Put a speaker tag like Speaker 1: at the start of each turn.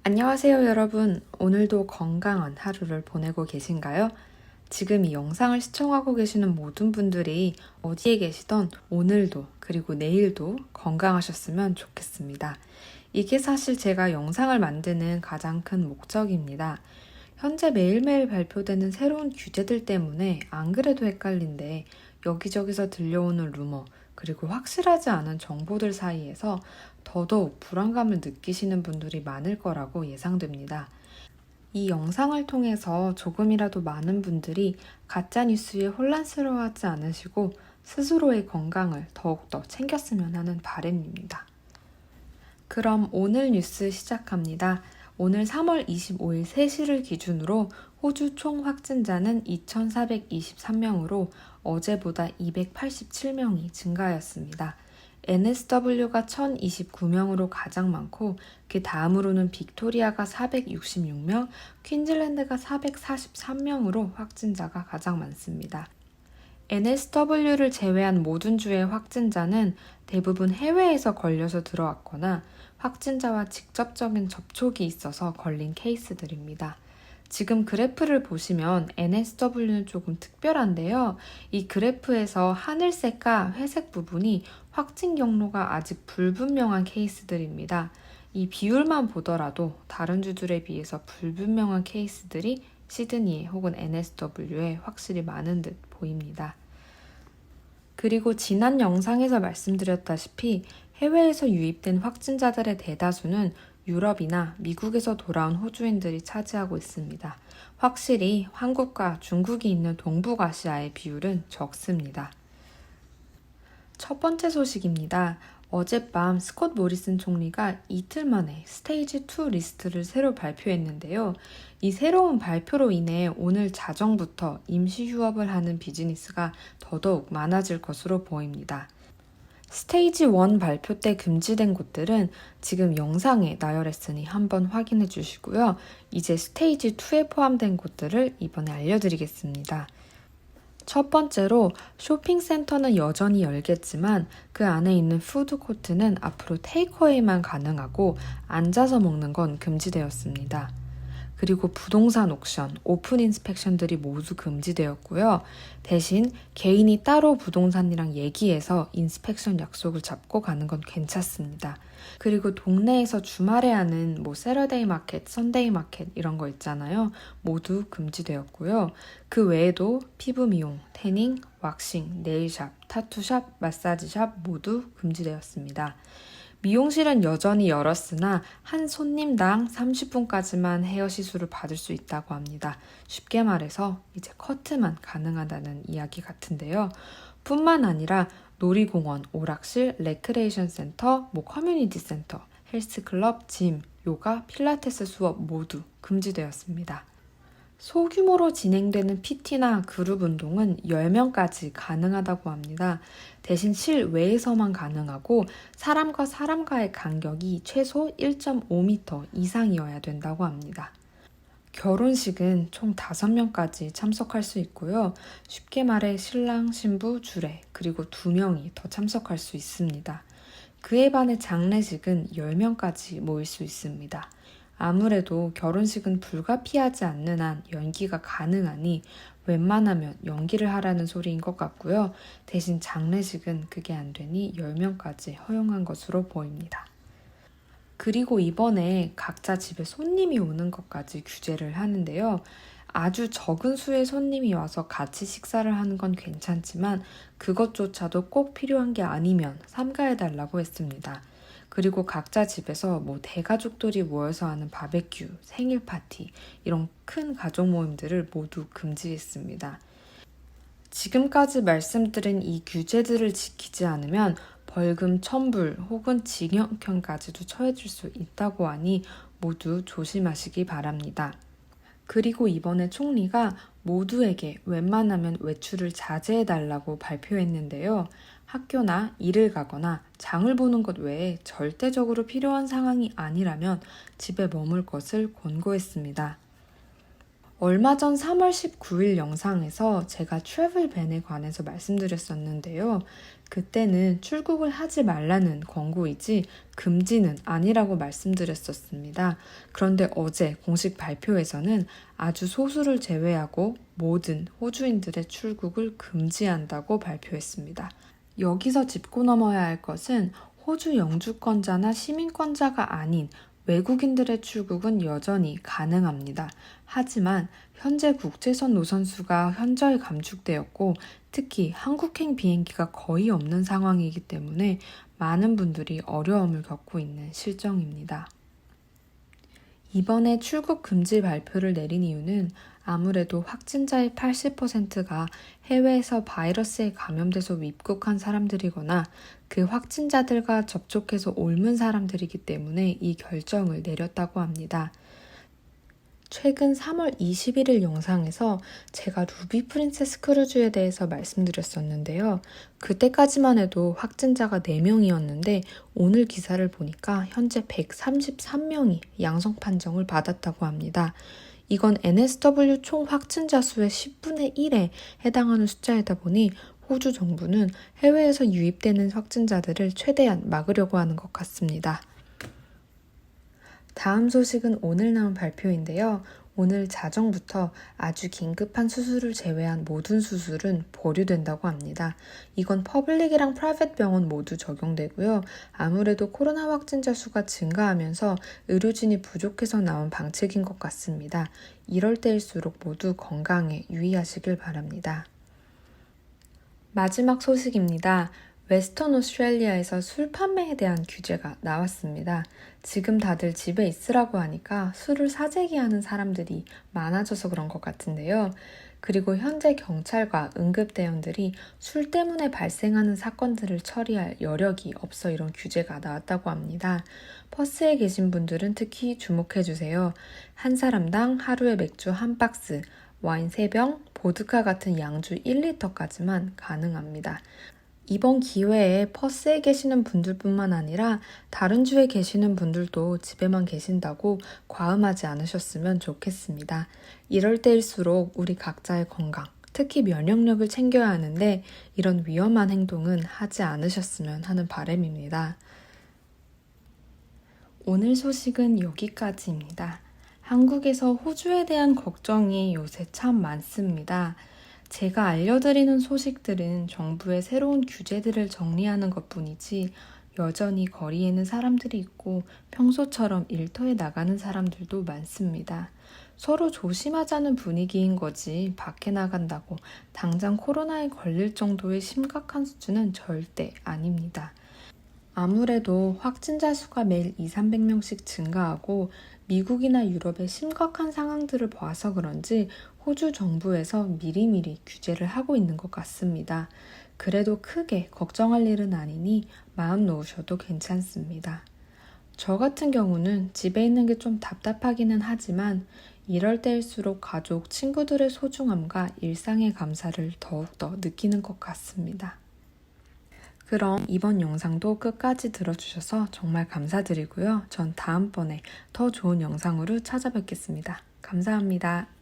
Speaker 1: 안녕하세요, 여러분. 오늘도 건강한 하루를 보내고 계신가요? 지금 이 영상을 시청하고 계시는 모든 분들이 어디에 계시던 오늘도 그리고 내일도 건강하셨으면 좋겠습니다. 이게 사실 제가 영상을 만드는 가장 큰 목적입니다. 현재 매일매일 발표되는 새로운 규제들 때문에 안 그래도 헷갈린데 여기저기서 들려오는 루머, 그리고 확실하지 않은 정보들 사이에서 더더욱 불안감을 느끼시는 분들이 많을 거라고 예상됩니다. 이 영상을 통해서 조금이라도 많은 분들이 가짜뉴스에 혼란스러워하지 않으시고 스스로의 건강을 더욱더 챙겼으면 하는 바람입니다. 그럼 오늘 뉴스 시작합니다. 오늘 3월 25일 3시를 기준으로 호주 총 확진자는 2,423명으로 어제보다 287명이 증가하였습니다. NSW가 1,029명으로 가장 많고 그 다음으로는 빅토리아가 466명, 퀸즐랜드가 443명으로 확진자가 가장 많습니다. NSW를 제외한 모든 주의 확진자는 대부분 해외에서 걸려서 들어왔거나 확진자와 직접적인 접촉이 있어서 걸린 케이스들입니다. 지금 그래프를 보시면 NSW는 조금 특별한데요. 이 그래프에서 하늘색과 회색 부분이 확진 경로가 아직 불분명한 케이스들입니다. 이 비율만 보더라도 다른 주들에 비해서 불분명한 케이스들이 시드니에 혹은 NSW에 확실히 많은 듯 보입니다. 그리고 지난 영상에서 말씀드렸다시피 해외에서 유입된 확진자들의 대다수는 유럽이나 미국에서 돌아온 호주인들이 차지하고 있습니다. 확실히 한국과 중국이 있는 동북아시아의 비율은 적습니다. 첫 번째 소식입니다. 어젯밤 스콧 모리슨 총리가 이틀 만에 스테이지 2 리스트를 새로 발표했는데요. 이 새로운 발표로 인해 오늘 자정부터 임시 휴업을 하는 비즈니스가 더더욱 많아질 것으로 보입니다. 스테이지 1 발표 때 금지된 곳들은 지금 영상에 나열했으니 한번 확인해 주시고요. 이제 스테이지 2에 포함된 곳들을 이번에 알려드리겠습니다. 첫 번째로 쇼핑센터는 여전히 열겠지만 그 안에 있는 푸드코트는 앞으로 테이크어웨이만 가능하고 앉아서 먹는 건 금지되었습니다. 그리고 부동산 옥션, 오픈 인스펙션들이 모두 금지되었고요. 대신 개인이 따로 부동산이랑 얘기해서 인스펙션 약속을 잡고 가는 건 괜찮습니다. 그리고 동네에서 주말에 하는 세러데이 마켓, 선데이 마켓 이런 거 있잖아요. 모두 금지되었고요. 그 외에도 피부 미용, 태닝, 왁싱, 네일샵, 타투샵, 마사지샵 모두 금지되었습니다. 미용실은 여전히 열었으나 한 손님당 30분까지만 헤어 시술을 받을 수 있다고 합니다. 쉽게 말해서 이제 커트만 가능하다는 이야기 같은데요. 뿐만 아니라 놀이공원, 오락실, 레크레이션 센터, 커뮤니티 센터, 헬스클럽, 짐, 요가, 필라테스 수업 모두 금지되었습니다. 소규모로 진행되는 PT나 그룹 운동은 10명까지 가능하다고 합니다. 대신 실외에서만 가능하고 사람과 사람과의 간격이 최소 1.5m 이상이어야 된다고 합니다. 결혼식은 총 5명까지 참석할 수 있고요. 쉽게 말해 신랑, 신부, 주례, 그리고 2명이 더 참석할 수 있습니다. 그에 반해 장례식은 10명까지 모일 수 있습니다. 아무래도 결혼식은 불가피하지 않는 한 연기가 가능하니 웬만하면 연기를 하라는 소리인 것 같고요. 대신 장례식은 그게 안 되니 10명까지 허용한 것으로 보입니다. 그리고 이번에 각자 집에 손님이 오는 것까지 규제를 하는데요. 아주 적은 수의 손님이 와서 같이 식사를 하는 건 괜찮지만 그것조차도 꼭 필요한 게 아니면 삼가해달라고 했습니다. 그리고 각자 집에서 대가족들이 모여서 하는 바베큐, 생일 파티 이런 큰 가족 모임들을 모두 금지했습니다. 지금까지 말씀드린 이 규제들을 지키지 않으면 벌금 1,000불 혹은 징역형까지도 처해질 수 있다고 하니 모두 조심하시기 바랍니다. 그리고 이번에 총리가 모두에게 웬만하면 외출을 자제해달라고 발표했는데요. 학교나 일을 가거나 장을 보는 것 외에 절대적으로 필요한 상황이 아니라면 집에 머물 것을 권고했습니다. 얼마 전 3월 19일 영상에서 제가 트래블 밴에 관해서 말씀드렸었는데요. 그때는 출국을 하지 말라는 권고이지 금지는 아니라고 말씀드렸었습니다. 그런데 어제 공식 발표에서는 아주 소수를 제외하고 모든 호주인들의 출국을 금지한다고 발표했습니다. 여기서 짚고 넘어야 할 것은 호주 영주권자나 시민권자가 아닌 외국인들의 출국은 여전히 가능합니다. 하지만 현재 국제선 노선수가 현저히 감축되었고 특히 한국행 비행기가 거의 없는 상황이기 때문에 많은 분들이 어려움을 겪고 있는 실정입니다. 이번에 출국 금지 발표를 내린 이유는 아무래도 확진자의 80%가 해외에서 바이러스에 감염돼서 입국한 사람들이거나 그 확진자들과 접촉해서 옮은 사람들이기 때문에 이 결정을 내렸다고 합니다. 최근 3월 21일 영상에서 제가 루비 프린세스 크루즈에 대해서 말씀드렸었는데요. 그때까지만 해도 확진자가 4명이었는데 오늘 기사를 보니까 현재 133명이 양성 판정을 받았다고 합니다. 이건 NSW 총 확진자 수의 10분의 1에 해당하는 숫자이다 보니 호주 정부는 해외에서 유입되는 확진자들을 최대한 막으려고 하는 것 같습니다. 다음 소식은 오늘 나온 발표인데요. 오늘 자정부터 아주 긴급한 수술을 제외한 모든 수술은 보류된다고 합니다. 이건 퍼블릭이랑 프라이빗 병원 모두 적용되고요. 아무래도 코로나 확진자 수가 증가하면서 의료진이 부족해서 나온 방책인 것 같습니다. 이럴 때일수록 모두 건강에 유의하시길 바랍니다. 마지막 소식입니다. 웨스턴 오스트레일리아에서 술 판매에 대한 규제가 나왔습니다. 지금 다들 집에 있으라고 하니까 술을 사재기하는 사람들이 많아져서 그런 것 같은데요. 그리고 현재 경찰과 응급대원들이 술 때문에 발생하는 사건들을 처리할 여력이 없어 이런 규제가 나왔다고 합니다. 퍼스에 계신 분들은 특히 주목해주세요. 한 사람당 하루에 맥주 1박스, 와인 3병, 보드카 같은 양주 1리터까지만 가능합니다. 이번 기회에 퍼스에 계시는 분들뿐만 아니라 다른 주에 계시는 분들도 집에만 계신다고 과음하지 않으셨으면 좋겠습니다. 이럴 때일수록 우리 각자의 건강, 특히 면역력을 챙겨야 하는데 이런 위험한 행동은 하지 않으셨으면 하는 바람입니다. 오늘 소식은 여기까지입니다. 한국에서 호주에 대한 걱정이 요새 참 많습니다. 제가 알려드리는 소식들은 정부의 새로운 규제들을 정리하는 것뿐이지 여전히 거리에는 사람들이 있고 평소처럼 일터에 나가는 사람들도 많습니다. 서로 조심하자는 분위기인 거지 밖에 나간다고 당장 코로나에 걸릴 정도의 심각한 수준은 절대 아닙니다. 아무래도 확진자 수가 매일 200~300명씩 증가하고 미국이나 유럽의 심각한 상황들을 봐서 그런지 호주 정부에서 미리미리 규제를 하고 있는 것 같습니다. 그래도 크게 걱정할 일은 아니니 마음 놓으셔도 괜찮습니다. 저 같은 경우는 집에 있는 게 좀 답답하기는 하지만 이럴 때일수록 가족, 친구들의 소중함과 일상의 감사를 더욱더 느끼는 것 같습니다. 그럼 이번 영상도 끝까지 들어주셔서 정말 감사드리고요. 전 다음번에 더 좋은 영상으로 찾아뵙겠습니다. 감사합니다.